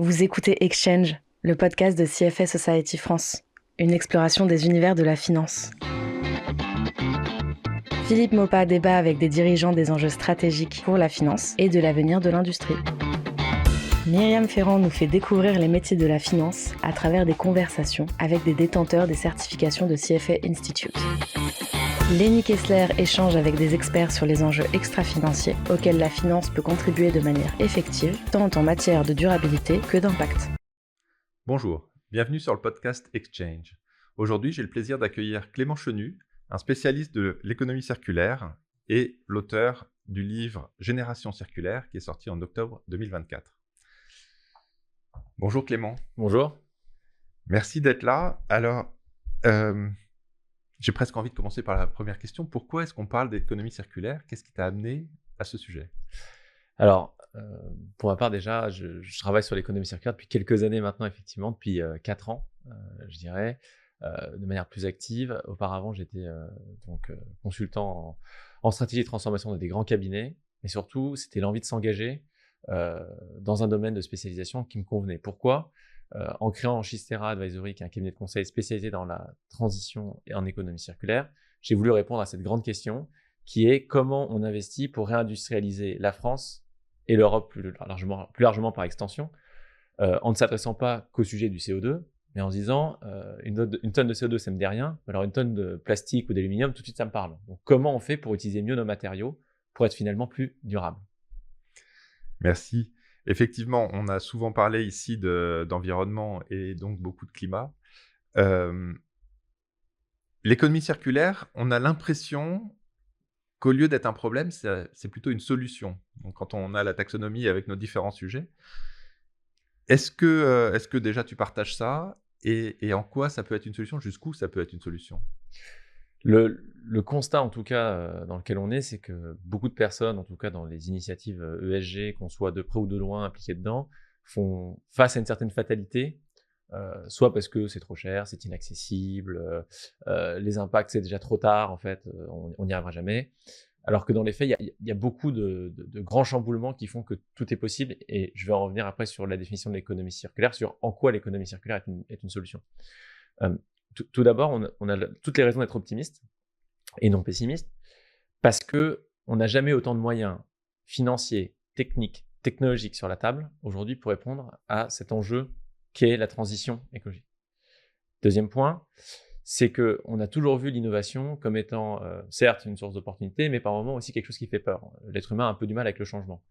Vous écoutez Exchange, le podcast de CFA Society France, une exploration des univers de la finance. Philippe Maupas débat avec des dirigeants des enjeux stratégiques pour la finance et de l'avenir de l'industrie. Myriam Ferrand nous fait découvrir les métiers de la finance à travers des conversations avec des détenteurs des certifications de CFA Institute. Lenny Kessler échange avec des experts sur les enjeux extra-financiers auxquels la finance peut contribuer de manière effective, tant en matière de durabilité que d'impact. Bonjour, bienvenue sur le podcast Exchange. Aujourd'hui, j'ai le plaisir d'accueillir Clément Chenu, un spécialiste de l'économie circulaire et l'auteur du livre Génération circulaire qui est sorti en octobre 2024. Bonjour Clément. Bonjour. Merci d'être là. Alors, j'ai presque envie de commencer par la première question. Pourquoi est-ce qu'on parle d'économie circulaire? Qu'est-ce qui t'a amené à ce sujet? Alors, pour ma part déjà, je travaille sur l'économie circulaire depuis quelques années maintenant, effectivement, depuis 4 ans, je dirais, de manière plus active. Auparavant, j'étais consultant en stratégie de transformation dans des grands cabinets, mais surtout, c'était l'envie de s'engager dans un domaine de spécialisation qui me convenait. Pourquoi? En créant Schistera Advisory, qui est un cabinet de conseil spécialisé dans la transition et en économie circulaire, j'ai voulu répondre à cette grande question qui est comment on investit pour réindustrialiser la France et l'Europe plus largement par extension, en ne s'adressant pas qu'au sujet du CO2, mais en se disant une tonne de CO2, ça ne me dit rien, alors une tonne de plastique ou d'aluminium, tout de suite ça me parle. Donc comment on fait pour utiliser mieux nos matériaux pour être finalement plus durable? Merci. Effectivement, on a souvent parlé ici d'environnement et donc beaucoup de climat. L'économie circulaire, on a l'impression qu'au lieu d'être un problème, c'est plutôt une solution. Donc, quand on a la taxonomie avec nos différents sujets, est-ce que déjà tu partages ça et en quoi ça peut être une solution? Jusqu'où ça peut être une solution? Le constat, en tout cas, dans lequel on est, c'est que beaucoup de personnes, en tout cas dans les initiatives ESG, qu'on soit de près ou de loin impliquées dedans, font face à une certaine fatalité, soit parce que c'est trop cher, c'est inaccessible, les impacts, c'est déjà trop tard, en fait, on n'y arrivera jamais. Alors que dans les faits, il y a beaucoup de grands chamboulements qui font que tout est possible, et je vais en revenir après sur la définition de l'économie circulaire, sur en quoi l'économie circulaire est une solution. Tout d'abord, on a toutes les raisons d'être optimiste et non pessimiste, parce qu'on n'a jamais autant de moyens financiers, techniques, technologiques sur la table aujourd'hui pour répondre à cet enjeu qu'est la transition écologique. Deuxième point, c'est qu'on a toujours vu l'innovation comme étant certes une source d'opportunité, mais par moments aussi quelque chose qui fait peur. L'être humain a un peu du mal avec le changement.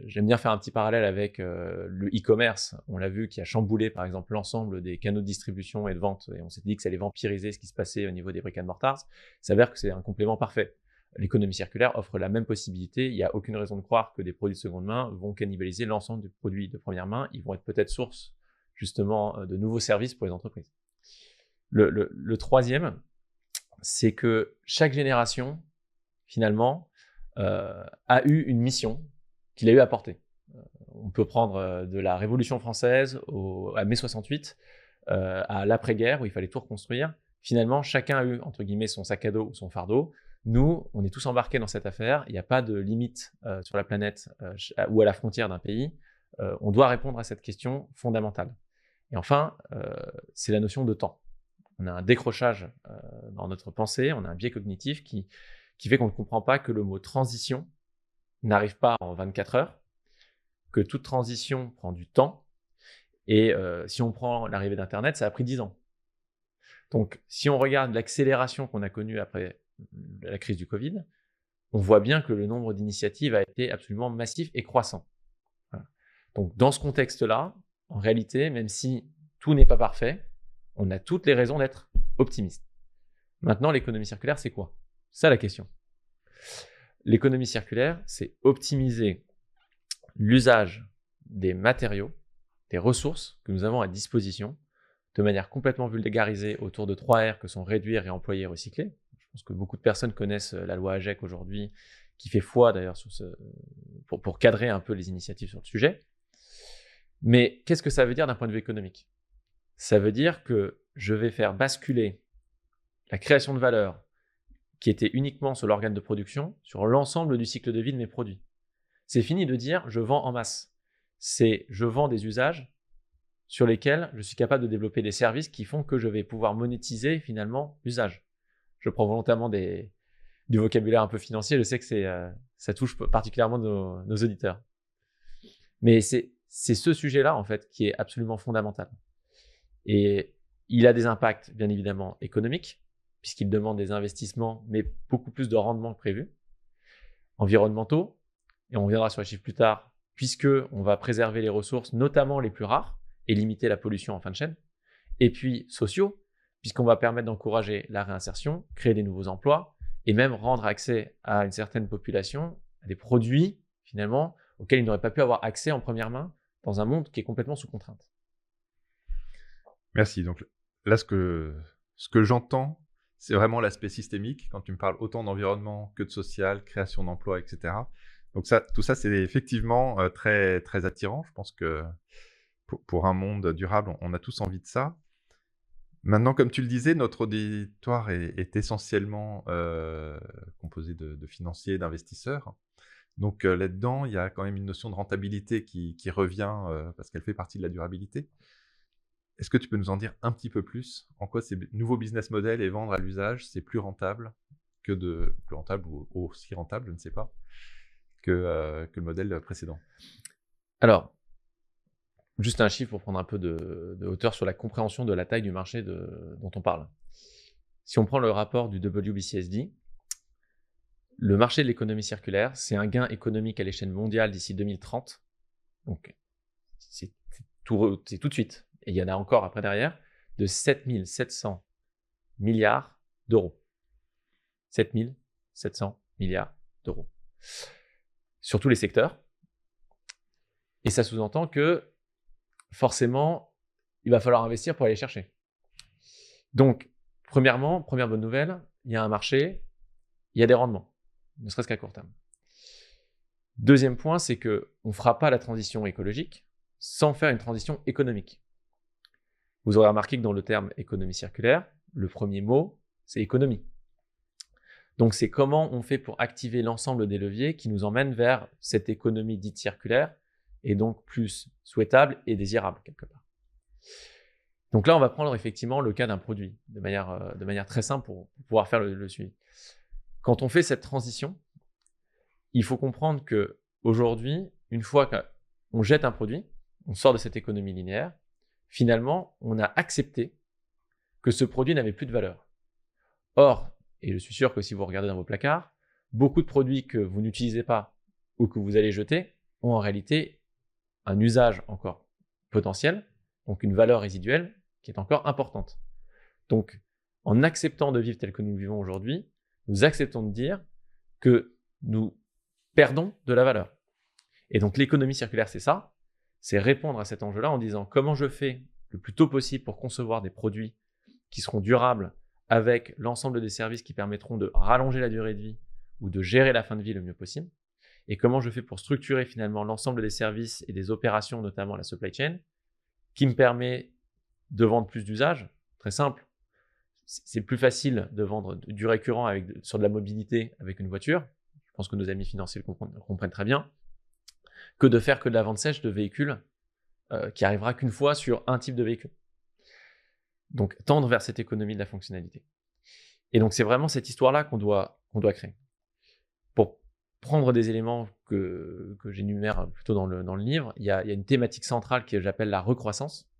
J'aime bien faire un petit parallèle avec le e-commerce. On l'a vu qui a chamboulé par exemple l'ensemble des canaux de distribution et de vente, et on s'est dit que ça allait vampiriser ce qui se passait au niveau des brick and mortars. Il s'avère que c'est un complément parfait. L'économie circulaire offre la même possibilité. Il n'y a aucune raison de croire que des produits de seconde main vont cannibaliser l'ensemble des produits de première main. Ils vont être peut-être source justement de nouveaux services pour les entreprises. Le troisième, c'est que chaque génération, finalement, a eu une mission qu'il a eu à porter. On peut prendre de la Révolution française à mai 68, à l'après-guerre où il fallait tout reconstruire. Finalement, chacun a eu, entre guillemets, son sac à dos ou son fardeau. Nous, on est tous embarqués dans cette affaire. Il n'y a pas de limite sur la planète ou à la frontière d'un pays. On doit répondre à cette question fondamentale. Et enfin, c'est la notion de temps. On a un décrochage dans notre pensée, on a un biais cognitif qui fait qu'on ne comprend pas que le mot transition n'arrive pas en 24 heures, que toute transition prend du temps, et si on prend l'arrivée d'Internet, ça a pris 10 ans. Donc, si on regarde l'accélération qu'on a connue après la crise du Covid, on voit bien que le nombre d'initiatives a été absolument massif et croissant. Voilà. Donc, dans ce contexte-là, en réalité, même si tout n'est pas parfait, on a toutes les raisons d'être optimiste. Maintenant, l'économie circulaire, c'est quoi? C'est ça la question. L'économie circulaire, c'est optimiser l'usage des matériaux, des ressources que nous avons à disposition de manière complètement vulgarisée autour de 3 R que sont réduire, réemployer, recycler. Je pense que beaucoup de personnes connaissent la loi AGEC aujourd'hui, qui fait foi d'ailleurs pour cadrer un peu les initiatives sur le sujet. Mais qu'est-ce que ça veut dire d'un point de vue économique? Ça veut dire que je vais faire basculer la création de valeur qui était uniquement sur l'organe de production, sur l'ensemble du cycle de vie de mes produits. C'est fini de dire je vends en masse. c'est je vends des usages sur lesquels je suis capable de développer des services qui font que je vais pouvoir monétiser finalement l'usage. Je prends volontairement du vocabulaire un peu financier, je sais que ça touche particulièrement nos auditeurs. Mais c'est ce sujet-là, en fait, qui est absolument fondamental. Et il a des impacts, bien évidemment, économiques, puisqu'il demande des investissements, mais beaucoup plus de rendement que prévu. Environnementaux, et on reviendra sur les chiffres plus tard, puisqu'on va préserver les ressources, notamment les plus rares, et limiter la pollution en fin de chaîne. Et puis sociaux, puisqu'on va permettre d'encourager la réinsertion, créer des nouveaux emplois, et même rendre accès à une certaine population à des produits, finalement, auxquels ils n'auraient pas pu avoir accès en première main dans un monde qui est complètement sous contrainte. Merci. Donc là, ce que j'entends, c'est vraiment l'aspect systémique, quand tu me parles autant d'environnement que de social, création d'emplois, etc. Donc tout ça, c'est effectivement très, très attirant. Je pense que pour un monde durable, on a tous envie de ça. Maintenant, comme tu le disais, notre auditoire est essentiellement composé de financiers et d'investisseurs. Donc là-dedans, il y a quand même une notion de rentabilité qui revient parce qu'elle fait partie de la durabilité. Est-ce que tu peux nous en dire un petit peu plus? En quoi ces nouveaux business models et vendre à l'usage, c'est plus rentable plus rentable ou aussi rentable, je ne sais pas, que le modèle précédent? Alors, juste un chiffre pour prendre un peu de hauteur sur la compréhension de la taille du marché dont on parle. Si on prend le rapport du WBCSD, le marché de l'économie circulaire, c'est un gain économique à l'échelle mondiale d'ici 2030. Donc, c'est tout de suite. Et il y en a encore après derrière, de 7 700 milliards d'euros. 7 700 milliards d'euros. Sur tous les secteurs. Et ça sous-entend que, forcément, il va falloir investir pour aller chercher. Donc, première bonne nouvelle, il y a un marché, il y a des rendements, ne serait-ce qu'à court terme. Deuxième point, c'est qu'on ne fera pas la transition écologique sans faire une transition économique. Vous aurez remarqué que dans le terme économie circulaire, le premier mot, c'est économie. Donc, c'est comment on fait pour activer l'ensemble des leviers qui nous emmènent vers cette économie dite circulaire et donc plus souhaitable et désirable quelque part. Donc là, on va prendre effectivement le cas d'un produit de manière très simple pour pouvoir faire le suivi. Quand on fait cette transition, il faut comprendre qu'aujourd'hui, une fois qu'on jette un produit, on sort de cette économie linéaire, finalement, on a accepté que ce produit n'avait plus de valeur. Or, et je suis sûr que si vous regardez dans vos placards, beaucoup de produits que vous n'utilisez pas ou que vous allez jeter ont en réalité un usage encore potentiel, donc une valeur résiduelle qui est encore importante. Donc, en acceptant de vivre tel que nous vivons aujourd'hui, nous acceptons de dire que nous perdons de la valeur. Et donc, l'économie circulaire, c'est ça, c'est répondre à cet enjeu-là en disant comment je fais le plus tôt possible pour concevoir des produits qui seront durables avec l'ensemble des services qui permettront de rallonger la durée de vie ou de gérer la fin de vie le mieux possible. Et comment je fais pour structurer finalement l'ensemble des services et des opérations, notamment la supply chain, qui me permet de vendre plus d'usages. Très simple, c'est plus facile de vendre du récurrent sur de la mobilité avec une voiture. Je pense que nos amis financiers le comprennent très bien, que de faire que de la vente sèche de véhicules qui arrivera qu'une fois sur un type de véhicule. Donc, tendre vers cette économie de la fonctionnalité. Et donc, c'est vraiment cette histoire-là qu'on doit créer. Pour prendre des éléments que j'énumère plutôt dans le livre, il y a une thématique centrale que j'appelle la recroissance.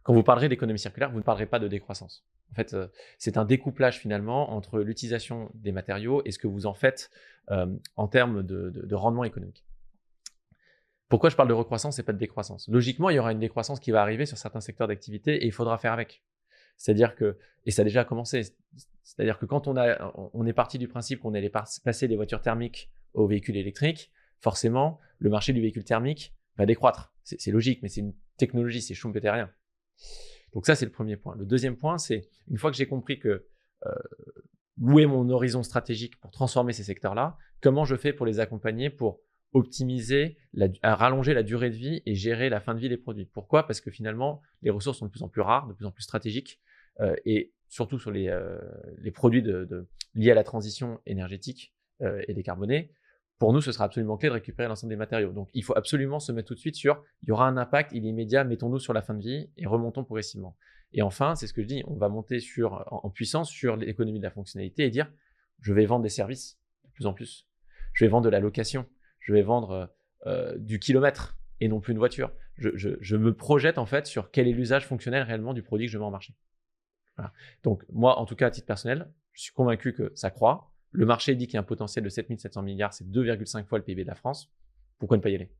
Quand vous parlerez d'économie circulaire, vous ne parlerez pas de décroissance. En fait, c'est un découplage finalement entre l'utilisation des matériaux et ce que vous en faites en termes de rendement économique. Pourquoi je parle de recroissance et pas de décroissance? Logiquement, il y aura une décroissance qui va arriver sur certains secteurs d'activité et il faudra faire avec. C'est-à-dire que, et ça a déjà commencé, c'est-à-dire que quand on est parti du principe qu'on allait passer des voitures thermiques aux véhicules électriques, forcément, le marché du véhicule thermique va décroître. C'est logique, mais c'est une technologie, c'est schumpeterien. Donc ça, c'est le premier point. Le deuxième point, c'est une fois que j'ai compris que où est mon horizon stratégique pour transformer ces secteurs-là, comment je fais pour les accompagner pour optimiser, rallonger la durée de vie et gérer la fin de vie des produits. Pourquoi? Parce que finalement, les ressources sont de plus en plus rares, de plus en plus stratégiques, et surtout sur les produits liés à la transition énergétique et décarbonée, pour nous, ce sera absolument clé de récupérer l'ensemble des matériaux. Donc, il faut absolument se mettre tout de suite sur, il y aura un impact, il est immédiat, mettons-nous sur la fin de vie et remontons progressivement. Et enfin, c'est ce que je dis, on va monter en puissance sur l'économie de la fonctionnalité et dire, je vais vendre des services de plus en plus. Je vais vendre de la location. Je vais vendre du kilomètre et non plus une voiture. Je me projette en fait sur quel est l'usage fonctionnel réellement du produit que je mets en marché. Voilà. Donc, moi, en tout cas, à titre personnel, je suis convaincu que ça croît. Le marché dit qu'il y a un potentiel de 7 700 milliards, c'est 2,5 fois le PIB de la France. Pourquoi ne pas y aller?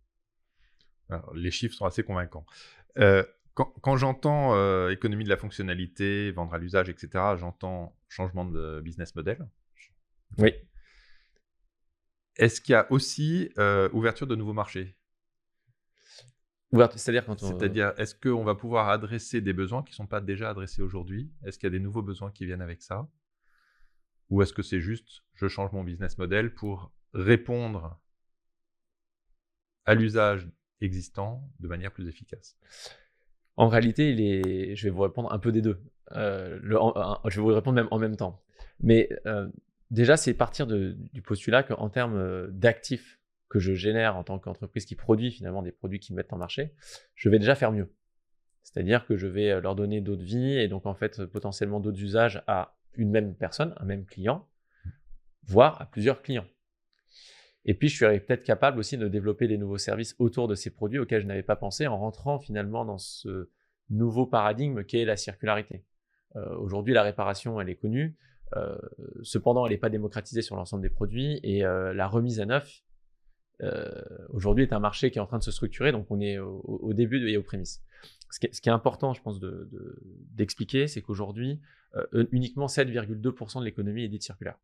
Alors, les chiffres sont assez convaincants. Quand j'entends économie de la fonctionnalité, vendre à l'usage, etc., j'entends changement de business model. Oui. Est-ce qu'il y a aussi ouverture de nouveaux marchés? C'est-à-dire C'est-à-dire, est-ce qu'on va pouvoir adresser des besoins qui ne sont pas déjà adressés aujourd'hui? Est-ce qu'il y a des nouveaux besoins qui viennent avec ça? Ou est-ce que c'est juste, je change mon business model pour répondre à l'usage existant de manière plus efficace? En réalité, je vais vous répondre un peu des deux. Je vais vous répondre même en même temps. Mais déjà, c'est partir du postulat qu'en termes d'actifs que je génère en tant qu'entreprise qui produit finalement des produits qui mettent en marché, je vais déjà faire mieux. C'est-à-dire que je vais leur donner d'autres vies et donc en fait potentiellement d'autres usages à une même personne, un même client, voire à plusieurs clients. Et puis, je serais peut-être capable aussi de développer des nouveaux services autour de ces produits auxquels je n'avais pas pensé en rentrant finalement dans ce nouveau paradigme qu'est la circularité. Aujourd'hui, la réparation, elle est connue. Cependant, elle n'est pas démocratisée sur l'ensemble des produits et la remise à neuf, aujourd'hui, est un marché qui est en train de se structurer. Donc, on est au début et aux prémices. Ce qui est important, je pense, d'expliquer, c'est qu'aujourd'hui, uniquement 7,2% de l'économie est dite circulaire.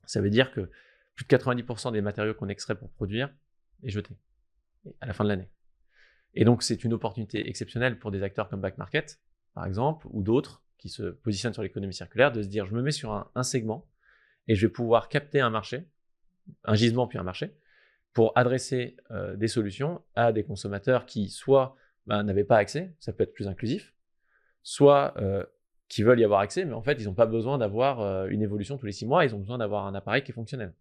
Ça veut dire que plus de 90% des matériaux qu'on extrait pour produire est jeté à la fin de l'année. Et donc, c'est une opportunité exceptionnelle pour des acteurs comme Back Market, par exemple, ou d'autres qui se positionnent sur l'économie circulaire, de se dire, je me mets sur un segment et je vais pouvoir capter un marché, un gisement puis un marché, pour adresser des solutions à des consommateurs qui soit n'avaient pas accès, ça peut être plus inclusif, soit qui veulent y avoir accès, mais en fait, ils n'ont pas besoin d'avoir une évolution tous les 6 mois, ils ont besoin d'avoir un appareil qui est fonctionnel.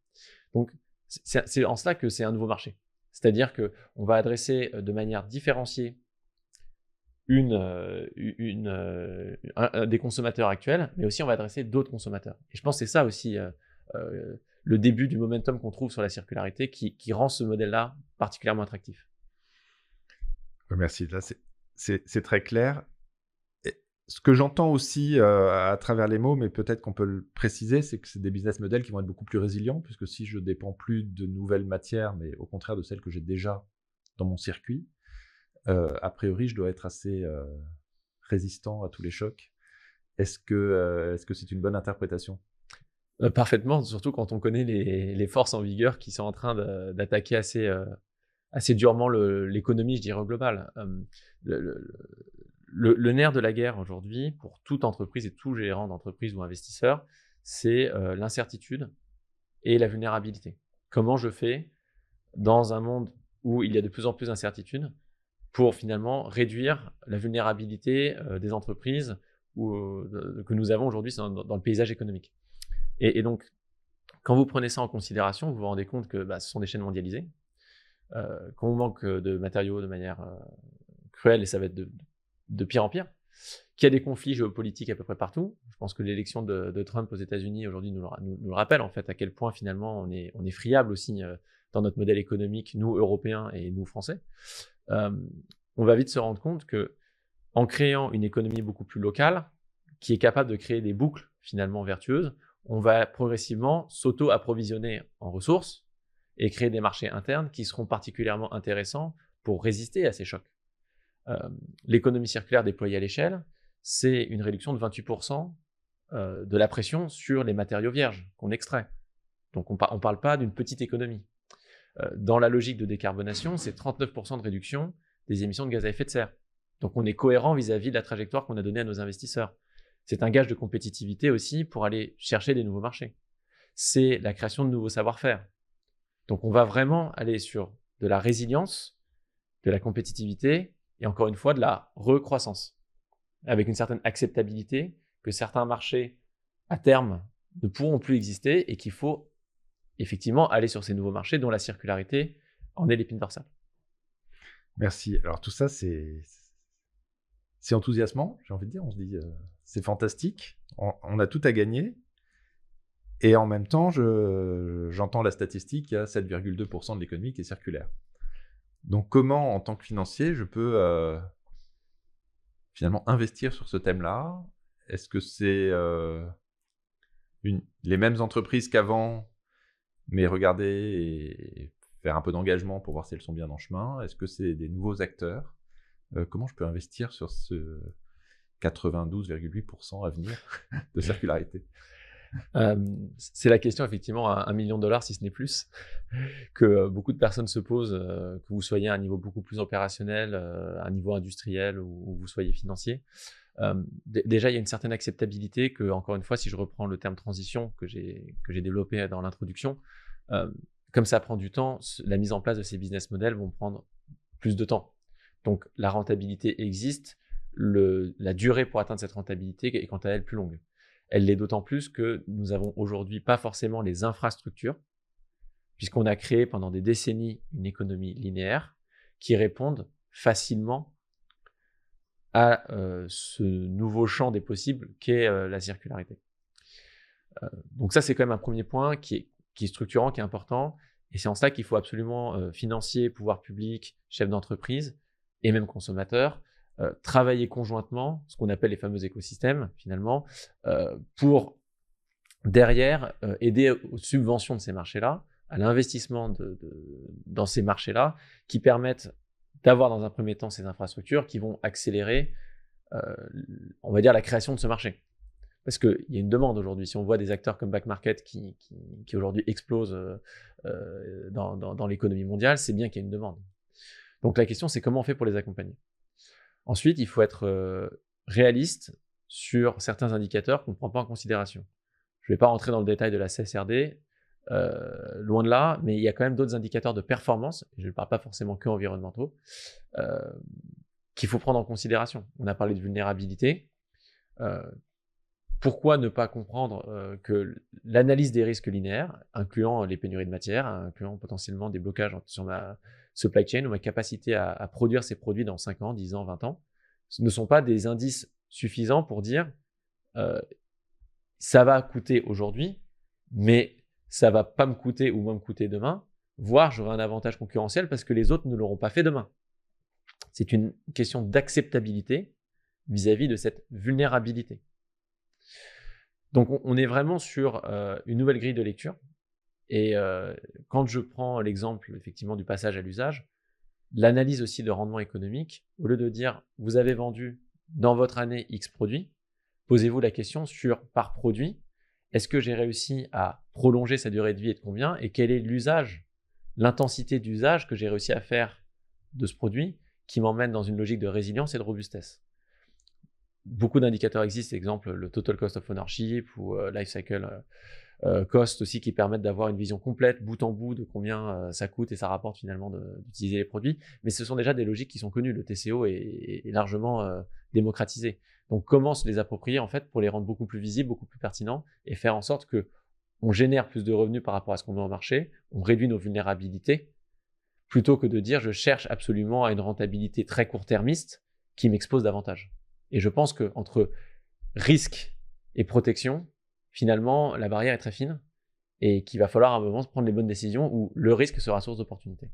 Donc, c'est en cela que c'est un nouveau marché. C'est-à-dire qu'on va adresser de manière différenciée des consommateurs actuels, mais aussi on va adresser d'autres consommateurs. Et je pense que c'est ça aussi le début du momentum qu'on trouve sur la circularité qui rend ce modèle-là particulièrement attractif. Merci, là c'est très clair. Ce que j'entends aussi à travers les mots, mais peut-être qu'on peut le préciser, c'est que c'est des business models qui vont être beaucoup plus résilients, puisque si je ne dépends plus de nouvelles matières, mais au contraire de celles que j'ai déjà dans mon circuit, a priori, je dois être assez résistant à tous les chocs. Est-ce que c'est une bonne interprétation? Parfaitement, surtout quand on connaît les forces en vigueur qui sont en train d'attaquer assez durement l'économie, je dirais, globale. Le nerf de la guerre aujourd'hui, pour toute entreprise et tout gérant d'entreprise ou investisseur, c'est l'incertitude et la vulnérabilité. Comment je fais dans un monde où il y a de plus en plus d'incertitudes pour finalement réduire la vulnérabilité des entreprises que nous avons aujourd'hui dans le paysage économique. Et donc, quand vous prenez ça en considération, vous vous rendez compte que ce sont des chaînes mondialisées, qu'on manque de matériaux de manière cruelle et ça va être de pire en pire, qu'il y a des conflits géopolitiques à peu près partout. Je pense que l'élection de Trump aux États-Unis aujourd'hui nous le rappelle en fait à quel point finalement on est friable aussi dans notre modèle économique, nous Européens et nous Français. On va vite se rendre compte que en créant une économie beaucoup plus locale, qui est capable de créer des boucles finalement vertueuses, on va progressivement s'auto-approvisionner en ressources et créer des marchés internes qui seront particulièrement intéressants pour résister à ces chocs. L'économie circulaire déployée à l'échelle, c'est une réduction de 28% de la pression sur les matériaux vierges qu'on extrait. Donc on ne parle pas d'une petite économie. Dans la logique de décarbonation, c'est 39% de réduction des émissions de gaz à effet de serre. Donc on est cohérent vis-à-vis de la trajectoire qu'on a donnée à nos investisseurs. C'est un gage de compétitivité aussi pour aller chercher des nouveaux marchés. C'est la création de nouveaux savoir-faire. Donc on va vraiment aller sur de la résilience, de la compétitivité et encore une fois de la recroissance, avec une certaine acceptabilité que certains marchés à terme ne pourront plus exister et qu'il faut effectivement aller sur ces nouveaux marchés dont la circularité en est l'épine dorsale. Merci. Alors tout ça, c'est enthousiasmant, j'ai envie de dire. On se dit, c'est fantastique, on a tout à gagner. Et en même temps, j'entends la statistique, il y a 7,2% de l'économie qui est circulaire. Donc comment, en tant que financier, je peux finalement investir sur ce thème-là? Est-ce que c'est les mêmes entreprises qu'avant, mais regarder et faire un peu d'engagement pour voir si elles sont bien en chemin? Est-ce que c'est des nouveaux acteurs? Comment je peux investir sur ce 92,8% à venir de circularité? C'est la question effectivement à $1 million, si ce n'est plus, que beaucoup de personnes se posent, que vous soyez à un niveau beaucoup plus opérationnel, à un niveau industriel ou vous soyez financier. Déjà, il y a une certaine acceptabilité que, encore une fois, si je reprends le terme transition que j'ai développé dans l'introduction, comme ça prend du temps, la mise en place de ces business models vont prendre plus de temps. Donc, la rentabilité existe, la durée pour atteindre cette rentabilité est quant à elle plus longue. Elle l'est d'autant plus que nous avons aujourd'hui pas forcément les infrastructures, puisqu'on a créé pendant des décennies une économie linéaire qui répondent facilement à ce nouveau champ des possibles qu'est la circularité. Donc ça, c'est quand même un premier point qui est structurant, qui est important, et c'est en cela qu'il faut absolument financiers, pouvoirs publics, chefs d'entreprise et même consommateurs travailler conjointement, ce qu'on appelle les fameux écosystèmes finalement, pour derrière aider aux subventions de ces marchés-là, à l'investissement dans ces marchés-là, qui permettent d'avoir dans un premier temps ces infrastructures qui vont accélérer, on va dire, la création de ce marché. Parce qu'il y a une demande aujourd'hui. Si on voit des acteurs comme Back Market qui aujourd'hui explosent dans l'économie mondiale, c'est bien qu'il y a une demande. Donc la question, c'est comment on fait pour les accompagner. Ensuite, il faut être réaliste sur certains indicateurs qu'on ne prend pas en considération. Je ne vais pas rentrer dans le détail de la CSRD, loin de là, mais il y a quand même d'autres indicateurs de performance, je ne parle pas forcément que environnementaux, qu'il faut prendre en considération. On a parlé de vulnérabilité. Pourquoi ne pas comprendre que l'analyse des risques linéaires, incluant les pénuries de matière, incluant potentiellement des blocages sur ma supply chain ou ma capacité à produire ces produits dans 5 ans, 10 ans, 20 ans, ce ne sont pas des indices suffisants pour dire ça va coûter aujourd'hui, mais ça va pas me coûter ou moins me coûter demain, voire j'aurai un avantage concurrentiel parce que les autres ne l'auront pas fait demain. C'est une question d'acceptabilité vis-à-vis de cette vulnérabilité. Donc on est vraiment sur une nouvelle grille de lecture. Et quand je prends l'exemple effectivement du passage à l'usage, l'analyse aussi de rendement économique, au lieu de dire vous avez vendu dans votre année X produits, posez-vous la question sur par produit, est-ce que j'ai réussi à prolonger sa durée de vie et de combien, et quel est l'usage, l'intensité d'usage que j'ai réussi à faire de ce produit qui m'emmène dans une logique de résilience et de robustesse. Beaucoup d'indicateurs existent, exemple le Total Cost of Ownership ou Life Cycle Cost aussi, qui permettent d'avoir une vision complète, bout en bout, de combien ça coûte et ça rapporte finalement d'utiliser les produits. Mais ce sont déjà des logiques qui sont connues. Le TCO est largement démocratisé. Donc comment se les approprier en fait pour les rendre beaucoup plus visibles, beaucoup plus pertinents et faire en sorte que on génère plus de revenus par rapport à ce qu'on met au marché, on réduit nos vulnérabilités, plutôt que de dire je cherche absolument à une rentabilité très court-termiste qui m'expose davantage. Et je pense qu'entre risque et protection, finalement, la barrière est très fine et qu'il va falloir à un moment prendre les bonnes décisions où le risque sera source d'opportunité.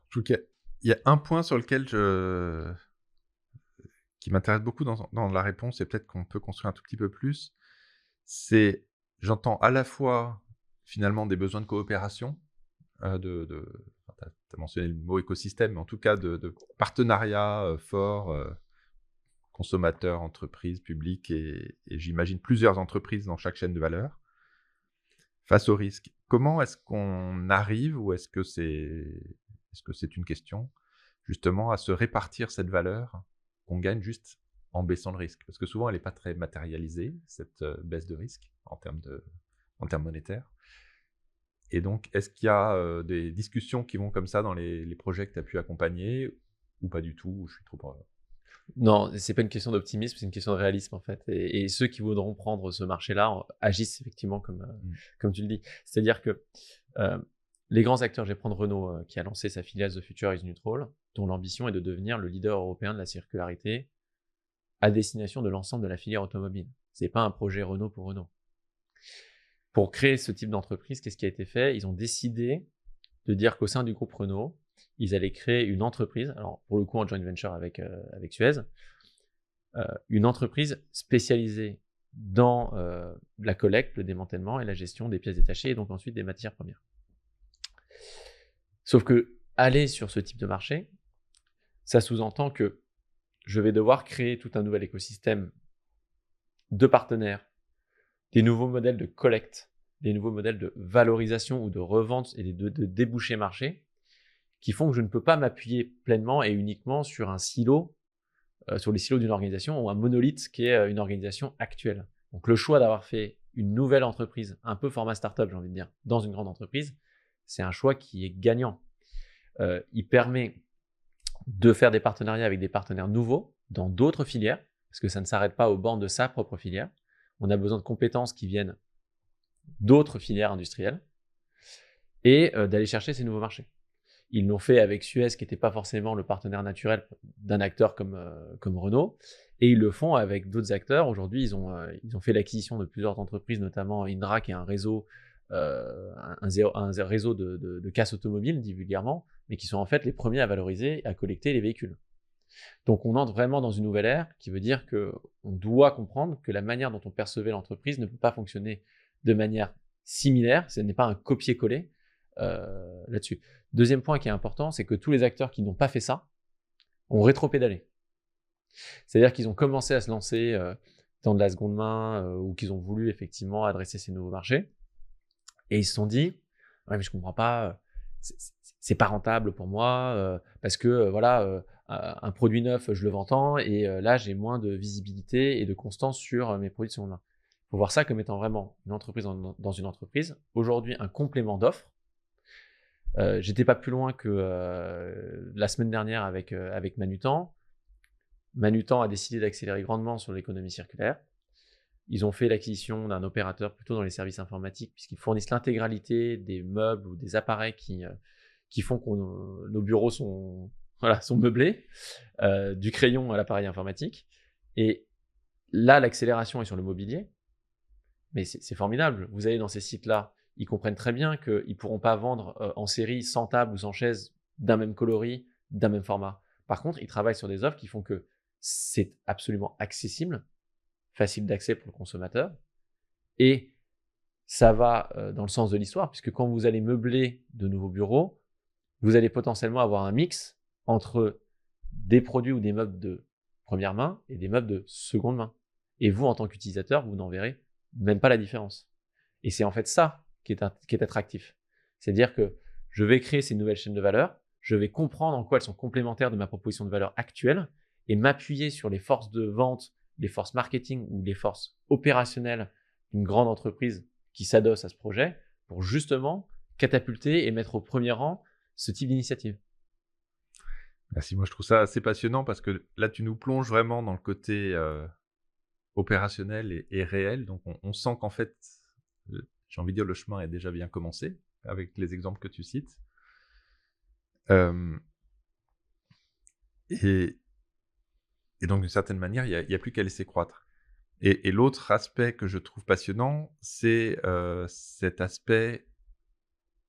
Je trouve qu'il y a un point sur lequel qui m'intéresse beaucoup dans la réponse, et peut-être qu'on peut construire un tout petit peu plus, c'est j'entends à la fois finalement des besoins de coopération, tu as mentionné le mot écosystème, mais en tout cas de partenariat fort, consommateurs, entreprises, publics, et j'imagine plusieurs entreprises dans chaque chaîne de valeur, face au risque. Comment est-ce qu'on arrive, ou est-ce que c'est une question, justement, à se répartir cette valeur qu'on gagne juste en baissant le risque? Parce que souvent, elle n'est pas très matérialisée, cette baisse de risque en termes monétaires. Et donc, est-ce qu'il y a des discussions qui vont comme ça dans les projets que tu as pu accompagner, ou pas du tout, ou je suis trop Non, c'est pas une question d'optimisme, c'est une question de réalisme en fait. Et ceux qui voudront prendre ce marché-là agissent effectivement comme tu le dis. C'est-à-dire que les grands acteurs, je vais prendre Renault qui a lancé sa filiale The Future is Neutral, dont l'ambition est de devenir le leader européen de la circularité à destination de l'ensemble de la filière automobile. C'est pas un projet Renault pour Renault. Pour créer ce type d'entreprise, qu'est-ce qui a été fait? Ils ont décidé de dire qu'au sein du groupe Renault, ils allaient créer une entreprise, alors pour le coup en joint venture avec Suez, une entreprise spécialisée dans la collecte, le démantèlement et la gestion des pièces détachées et donc ensuite des matières premières. Sauf que aller sur ce type de marché, ça sous-entend que je vais devoir créer tout un nouvel écosystème de partenaires, des nouveaux modèles de collecte, des nouveaux modèles de valorisation ou de revente et de débouchés marché qui font que je ne peux pas m'appuyer pleinement et uniquement sur un silo, sur les silos d'une organisation ou un monolithe qui est une organisation actuelle. Donc le choix d'avoir fait une nouvelle entreprise, un peu format startup j'ai envie de dire, dans une grande entreprise, c'est un choix qui est gagnant. Il permet de faire des partenariats avec des partenaires nouveaux dans d'autres filières, parce que ça ne s'arrête pas aux bornes de sa propre filière. On a besoin de compétences qui viennent d'autres filières industrielles et d'aller chercher ces nouveaux marchés. Ils l'ont fait avec Suez, qui n'était pas forcément le partenaire naturel d'un acteur comme Renault, et ils le font avec d'autres acteurs. Aujourd'hui, ils ont fait l'acquisition de plusieurs entreprises, notamment Indra, qui est un réseau, un réseau de casse automobile, dit vulgairement, mais qui sont en fait les premiers à valoriser et à collecter les véhicules. Donc on entre vraiment dans une nouvelle ère qui veut dire qu'on doit comprendre que la manière dont on percevait l'entreprise ne peut pas fonctionner de manière similaire, ce n'est pas un copier-coller là-dessus. Deuxième point qui est important, c'est que tous les acteurs qui n'ont pas fait ça ont rétropédalé. C'est-à-dire qu'ils ont commencé à se lancer dans de la seconde main ou qu'ils ont voulu effectivement adresser ces nouveaux marchés et ils se sont dit « Ouais, mais je comprends pas, c'est pas rentable pour moi parce que voilà, un produit neuf, je le vends tant et là, j'ai moins de visibilité et de constance sur mes produits de seconde main. » Il faut voir ça comme étant vraiment une entreprise dans une entreprise. Aujourd'hui, un complément d'offre. J'étais pas plus loin que la semaine dernière avec Manutan. Manutan a décidé d'accélérer grandement sur l'économie circulaire. Ils ont fait l'acquisition d'un opérateur plutôt dans les services informatiques puisqu'ils fournissent l'intégralité des meubles ou des appareils qui font que nos bureaux sont meublés, du crayon à l'appareil informatique. Et là, l'accélération est sur le mobilier. Mais c'est formidable. Vous allez dans ces sites-là, ils comprennent très bien qu'ils ne pourront pas vendre en série 100 tables ou 100 chaises d'un même coloris, d'un même format. Par contre, ils travaillent sur des offres qui font que c'est absolument accessible, facile d'accès pour le consommateur, et ça va dans le sens de l'histoire, puisque quand vous allez meubler de nouveaux bureaux, vous allez potentiellement avoir un mix entre des produits ou des meubles de première main et des meubles de seconde main. Et vous, en tant qu'utilisateur, vous n'en verrez même pas la différence. Et c'est en fait ça qui est attractif. C'est-à-dire que je vais créer ces nouvelles chaînes de valeur, je vais comprendre en quoi elles sont complémentaires de ma proposition de valeur actuelle et m'appuyer sur les forces de vente, les forces marketing ou les forces opérationnelles d'une grande entreprise qui s'adosse à ce projet pour justement catapulter et mettre au premier rang ce type d'initiative. Merci, moi je trouve ça assez passionnant parce que là tu nous plonges vraiment dans le côté opérationnel et réel. Donc on sent qu'en fait, j'ai envie de dire, le chemin est déjà bien commencé avec les exemples que tu cites. Et donc d'une certaine manière, il n'y a plus qu'à laisser croître. Et l'autre aspect que je trouve passionnant, c'est cet aspect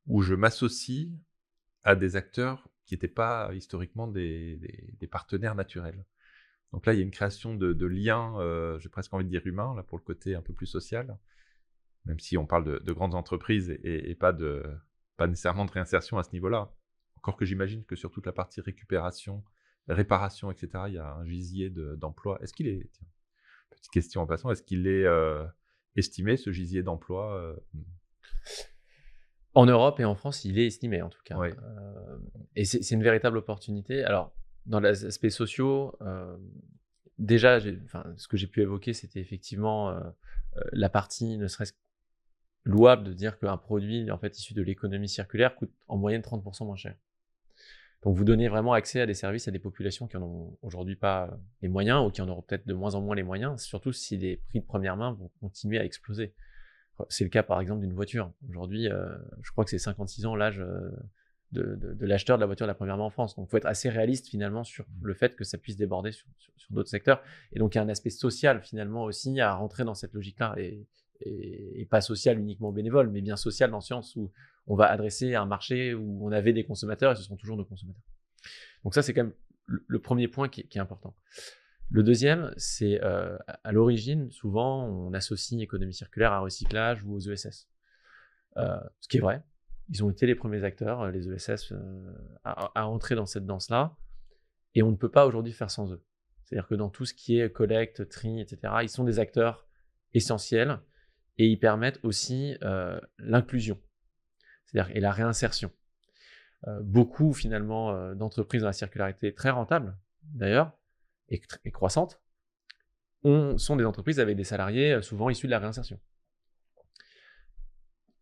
où je m'associe à des acteurs qui n'étaient pas historiquement des partenaires naturels. Donc là, il y a une création de liens, j'ai presque envie de dire humains, là, pour le côté un peu plus social, même si on parle de grandes entreprises et pas nécessairement de réinsertion à ce niveau-là. Encore que j'imagine que sur toute la partie récupération, réparation, etc., il y a un gisier d'emploi. Est-ce qu'il est, tiens, petite question en passant, est-ce qu'il est estimé, ce gisier d'emploi En Europe et en France, il est estimé en tout cas. Oui. Et c'est une véritable opportunité. Alors, dans les aspects sociaux, déjà, ce que j'ai pu évoquer, c'était effectivement la partie ne serait-ce louable de dire qu'un produit en fait issu de l'économie circulaire coûte en moyenne 30% moins cher. Donc, vous donnez vraiment accès à des services à des populations qui n'en ont aujourd'hui pas les moyens ou qui en auront peut-être de moins en moins les moyens, surtout si les prix de première main vont continuer à exploser. C'est le cas, par exemple, d'une voiture. Aujourd'hui, je crois que c'est 56 ans l'âge de l'acheteur de la voiture de la première main en France. Donc, il faut être assez réaliste, finalement, sur le fait que ça puisse déborder sur d'autres secteurs. Et donc, il y a un aspect social, finalement, aussi, à rentrer dans cette logique-là. Et pas social uniquement bénévole, mais bien social dans le sens où on va adresser un marché où on avait des consommateurs et ce sont toujours nos consommateurs. Donc ça, c'est quand même le premier point qui est important. Le deuxième, c'est à l'origine, souvent, on associe économie circulaire à recyclage ou aux ESS. Ce qui est vrai. Ils ont été les premiers acteurs, les ESS, à entrer dans cette danse-là. Et on ne peut pas aujourd'hui faire sans eux. C'est-à-dire que dans tout ce qui est collecte, tri, etc., ils sont des acteurs essentiels et ils permettent aussi l'inclusion, c'est-à-dire et la réinsertion. Beaucoup, finalement, d'entreprises dans la circularité très rentables, d'ailleurs, et croissantes, sont des entreprises avec des salariés souvent issus de la réinsertion.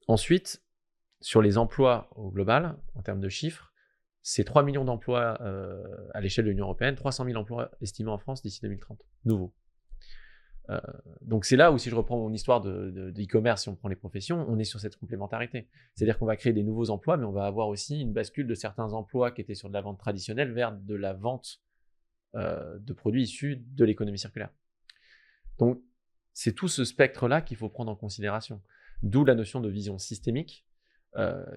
Ensuite, sur les emplois au global, en termes de chiffres, c'est 3 millions d'emplois à l'échelle de l'Union européenne, 300 000 emplois estimés en France d'ici 2030, nouveaux. Donc c'est là où, si je reprends mon histoire de e-commerce, si on prend les professions, on est sur cette complémentarité. C'est-à-dire qu'on va créer des nouveaux emplois, mais on va avoir aussi une bascule de certains emplois qui étaient sur de la vente traditionnelle vers de la vente de produits issus de l'économie circulaire. Donc c'est tout ce spectre-là qu'il faut prendre en considération. D'où la notion de vision systémique,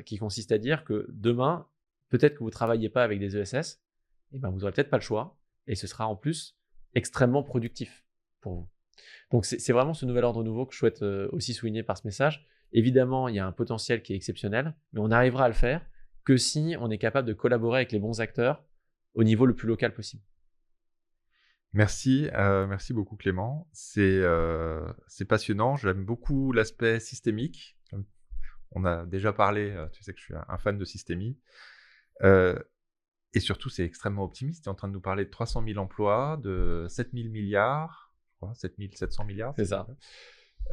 qui consiste à dire que demain, peut-être que vous ne travaillez pas avec des ESS, et ben vous n'aurez peut-être pas le choix, et ce sera en plus extrêmement productif pour vous. Donc c'est vraiment ce nouvel ordre nouveau que je souhaite aussi souligner par ce message. Évidemment, il y a un potentiel qui est exceptionnel, mais on n'arrivera à le faire que si on est capable de collaborer avec les bons acteurs au niveau le plus local possible. Merci beaucoup Clément. C'est passionnant. J'aime beaucoup l'aspect systémique. On a déjà parlé, tu sais que je suis un fan de systémie. Et surtout, c'est extrêmement optimiste. Tu es en train de nous parler de 300 000 emplois, de 7 000 milliards, je crois, 7 700 milliards. C'est ça.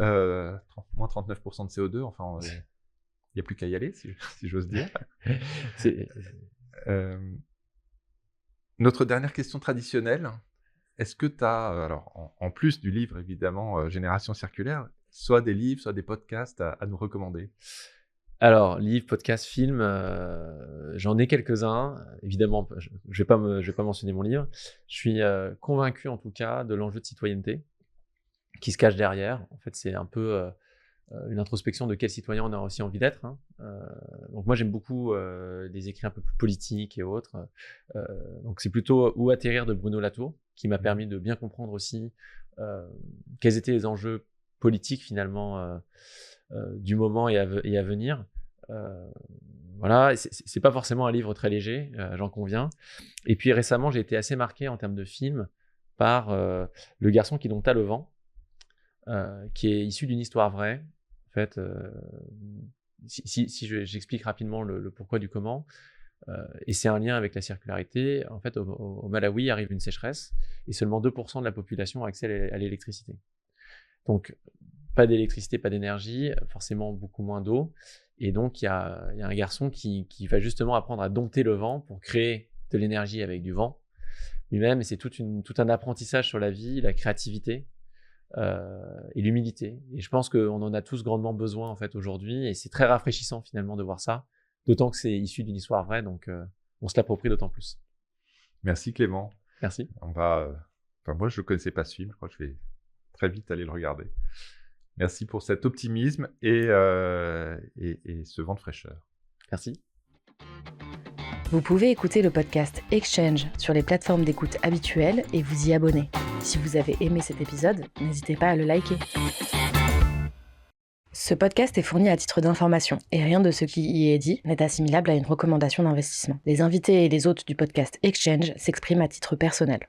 Moins 39% de CO2. Enfin, il n'y a plus qu'à y aller, si j'ose dire. Notre dernière question traditionnelle. Est-ce que tu as, alors en plus du livre évidemment Génération Circulaire, soit des livres, soit des podcasts à nous recommander? Alors, livres, podcasts, films, j'en ai quelques-uns. Évidemment, je vais pas mentionner mon livre. Je suis convaincu en tout cas de l'enjeu de citoyenneté qui se cache derrière. En fait, c'est un peu une introspection de quel citoyen on a aussi envie d'être. Hein. Donc moi, j'aime beaucoup des écrits un peu plus politiques et autres. Donc c'est plutôt Où atterrir de Bruno Latour, qui m'a permis de bien comprendre aussi quels étaient les enjeux politiques finalement du moment et à venir. Voilà, c'est pas forcément un livre très léger, j'en conviens. Et puis récemment, j'ai été assez marqué en termes de film par Le garçon qui dompta le vent, qui est issu d'une histoire vraie. En fait, si j'explique rapidement le pourquoi du comment, et c'est un lien avec la circularité. En fait, au Malawi arrive une sécheresse et seulement 2% de la population a accès à l'électricité. Donc, pas d'électricité, pas d'énergie, forcément beaucoup moins d'eau. Et donc, il y a un garçon qui va justement apprendre à dompter le vent pour créer de l'énergie avec du vent lui-même. Et c'est tout un apprentissage sur la vie, la créativité et l'humilité. Et je pense qu'on en a tous grandement besoin en fait aujourd'hui. Et c'est très rafraîchissant finalement de voir ça. D'autant que c'est issu d'une histoire vraie, donc on se l'approprie d'autant plus. Merci Clément. Merci. Moi, je ne connaissais pas ce film. Je crois que je vais très vite aller le regarder. Merci pour cet optimisme et ce vent de fraîcheur. Merci. Vous pouvez écouter le podcast Exchange sur les plateformes d'écoute habituelles et vous y abonner. Si vous avez aimé cet épisode, n'hésitez pas à le liker. Ce podcast est fourni à titre d'information et rien de ce qui y est dit n'est assimilable à une recommandation d'investissement. Les invités et les hôtes du podcast Exchange s'expriment à titre personnel.